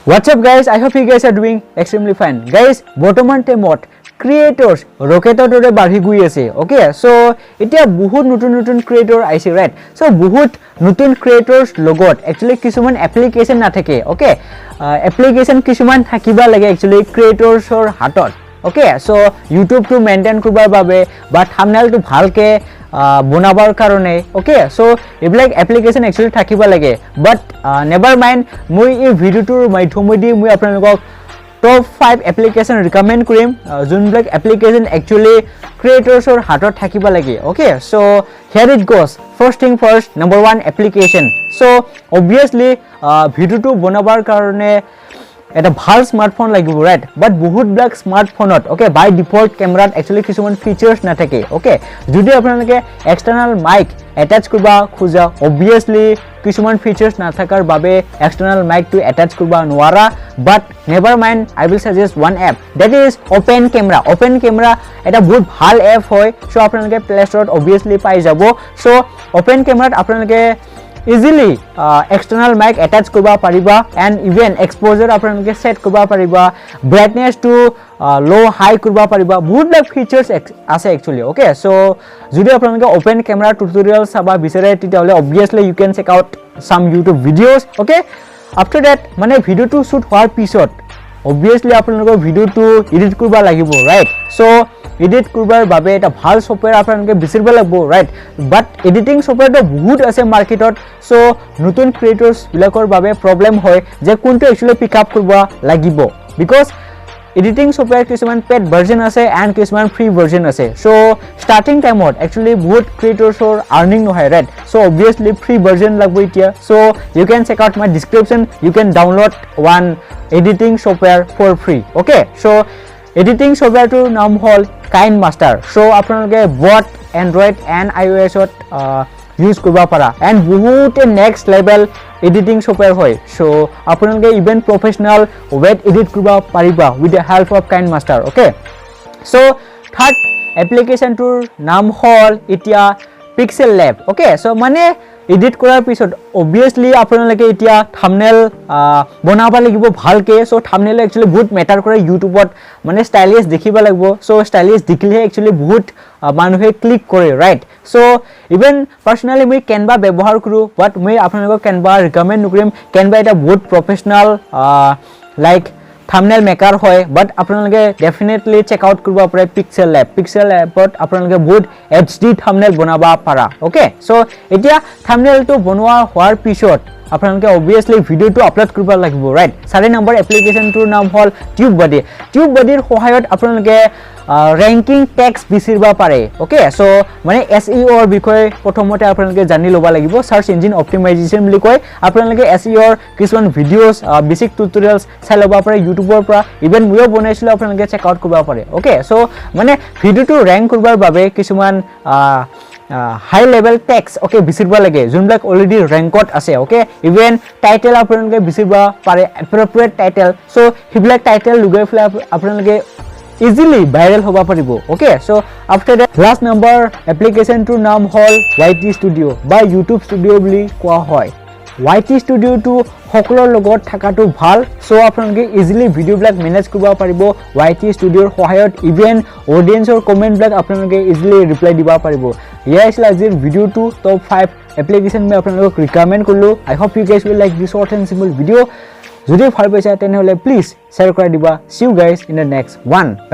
What's up guys, I hope you guys are doing extremely fine. Guys, বৰ্তমান টাইমত ক্ৰিয়েটৰ্স ৰকেটৰ দৰে বাঢ়ি গৈ আছে. ওকে, সো এতিয়া বহুত নতুন ক্ৰিয়েটৰ আইছে, ৰাইট? সো বহুত নতুন ক্ৰিয়েটৰ্স লগত একচুয়ালি কিছুমান এপ্লিকেশন নাথাকে. ওকে, এপ্লিকেশন কিছুমান থাকিবা লাগে একচুয়ালি ক্ৰিয়েটৰ্সৰ হাতত. Okay, so YouTube to maintain কৰিবৰ বাবে বা থাম্বনেইলটো ভালকে বনাবৰ কাৰণে. ওকে, সো এইবিলাক এপ্লিকেশন একচুয়ালি থাকিবা লাগে. বাট নেভাৰ মাইন্ড, মই এই ভিডিওটোৰ মাধ্যমেদি মই আপোনালোকক টপ 5 এপ্লিকেশন ৰিকমেন্ড কৰিম যোনবিলাক এপ্লিকেশন একচুয়ালি ক্ৰিয়েটৰ্সৰ হাতত থাকিবা লাগে. Okay, so here it goes. First thing first, number 1 application. So obviously ভিডিওটো বনাবৰ কাৰণে এটা ভাল স্মার্টফোন লাগিব, রাইট? বাট বহুত ব্ল্যাক স্মার্টফোনত ওকে বাই ডিফল্ট ক্যামেরাত একচুয়ালি কিছুমান ফিচার্স না থাকে. ওকে, যদি আপোনালোকে এক্সটার্নাল মাইক অ্যাটাচ করবা খোজা, অবভিয়াসলি কিছুমান ফিচার্স না থাকার বাবে এক্সটার্নাল মাইক টু অ্যাটাচ করবা নোৱাৰা. But never mind, I will suggest one app, that is open camera. Open camera এটা বহুত ভাল এপ হয়. সো আপোনালোকে প্লে ষ্টৰত অবভিয়াসলি পাই যাব. সো ওপেন ক্যামেরাত আপোনালোকে ইজিলি এক্সটার্নাল মাইক অ্যাটাচ করবা পারিবা এন্ড ইভেন এক্সপোজার আপোনালোকে সেট করবা পারিবা, ব্রাইটনেস টু লো হাই করবা পারিবা. বহুত লাইক ফিচার্স আছে একচুয়ালি. ওকে, সো যদি আপোনালোকে ওপেন ক্যামেরা টিউটোরিয়াল চাবা বিচাৰে তেতিয়াহলে obviously you can check out some YouTube videos. Okay, after that মানে ভিডিওটো শুট হোৱাৰ পিছত অবভিয়াসলি আপোনালোকৰ ভিডিওটো এডিট কৰবা লাগিব, ৰাইট? সো এডিট কৰবাৰ বাবে এটা ভাল সফটওয়্যাৰ আপোনালোকে বিচাৰিব লাগিব, ৰাইট? বাট এডিটিং সফটওয়্যাৰটো বহুত আছে মাৰ্কেটত. সো নতুন ক্ৰিয়েটৰ্স বিলাকৰ বাবে প্ৰবলেম হয় যে কোনটো একচুয়ালি পিক আপ কৰিব লাগিব, বিকজ এডিটিং সফটওয়্যার কিছুমান পেড ভার্জন আছে এন্ড কিছুমান ফ্রি ভার্জন আছে. সো স্টার্টিং টাইমত একচুয়ালি বহুত ক্ৰিয়েটৰ্সৰ আর্নিং নহয়, right? So obviously free version লাগব এতিয়া. So you can check out my description, you can download one editing software for free. Okay, so editing সফটওয়্যাৰটোৰ নাম হল KineMaster. সো আপোনালোকে বট এন্ড্ৰইড এন্ড iOS-ত ইউজ কৰিব পাৰা এন্ড বহুত নেক্সট লেভেল এডিটিং সফটওয়্যাৰ হয়. সো আপোনালোকে ইভেন প্ৰফেশনাল ৱেব এডিট কৰিব পাৰিবা with the help of KineMaster. Okay, so third এপ্লিকেশনটোৰ নাম হল এতিয়া পিক্সেল ল্যাব. ওকে, সো মানে এডিট কৰাৰ পিছত অবভিয়াসলি আপোনালোকে এতিয়া থাম্বনেইল বনাব লাগিব ভালকে. সো থাম্বনেইল একচুয়ালি বহুত মেটাৰ কৰে ইউটিউবত, মানে ষ্টাইলিছ দেখিব লাগিব. সো ষ্টাইলিছ দেখিলে একচুয়ালি বহুত মানুহে ক্লিক কৰে, ৰাইট? সো ইভেন পাৰ্সোনালি মই কেনভা ব্যৱহাৰ কৰো, বাট মই আপোনালোকক কেনভা ৰিকমেন্ড নকৰিম. কেনভা এটা বহুত প্ৰফেশনাল লাইক থাম্বনেইল মেকাৰ হয়. বাট আপোনালোকে ডেফিনেটলি চেক আউট কৰিব পাৰে পিক্সেল ল্যাব. পিক্সেল ল্যাবত আপোনালোকে বহুত HD থাম্বনেইল বনাব পাৰা. ওকে, সো এতিয়া থাম্বনেইলটো বনোৱা হোৱাৰ পিছত আপোনালোকে অবভিয়াসলি ভিডিওটো আপলোড কৰিব লাগিব, ৰাইট? 4 নম্বৰ এপ্লিকেশনটোৰ নাম হল টিউববাডি. টিউববাডিৰ সহায়ত আপোনালোকে ৰেংকিং টেক্স বিচাৰিব পাৰে. ওকে, সো মানে SEOৰ বিষয়ে প্ৰথমতে আপোনালোকে জানি ল'ব লাগিব. সাৰ্চ ইঞ্জিন অপটিমাইজেশন বুলি কয়. আপোনালোকে SEOৰ কিছুমান ভিডিওস বেসিক টিউটোৰিয়েলস চাই ল'ব পাৰে ইউটিউবৰ পৰা. ইভেন ময়ো বনাইছিলো, আপোনালোকে চেক আউট কৰিব পাৰে. ওকে, সো মানে ভিডিওটো ৰেংক কৰিবৰ বাবে কিছুমান হাই লেভেল টেক্স ওকে বিচাৰিব লাগে যোনবিলাক অলৰেডি ৰেংকত আছে. ওকে, ইভেন টাইটেল আপোনালোকে বিচাৰিব পাৰে, এপ্ৰোপ্ৰিয়েট টাইটেল. সো সেইবিলাক টাইটেল লগাই ফেলে আপোনালোকে ইজিলি ভাইৰেল হ'ব পাৰিব. Okay, so after that last number এপ্লিকেশনটোৰ নাম হল YT ষ্টুডিঅ' বা ইউটিউব ষ্টুডিঅ' বুলি কোৱা হয়. YT ষ্টুডিঅ'টো সকলৰ লগত থাকাটো ভাল. সো আপোনালোকে ইজিলি ভিডিঅ'বিলাক মেনেজ কৰিব পাৰিব YT ষ্টুডিঅ'ৰ সহায়ত. ইভেন অডিয়েন্সৰ কমেণ্টবিলাক আপোনালোকে ইজিলি ৰিপ্লাই দিব পাৰিব. এয়া আছিল আজিৰ ভিডিঅ'টো টপ 5 এপ্লিকেশন মই আপোনালোকক ৰিকমেন্ড কৰিলো. I hope you guys will like this short and simple video'. যদি ভাল পাইছা তেনেহলে প্লিজ শ্বেয়াৰ কৰি দিবা. See you guys in the next one.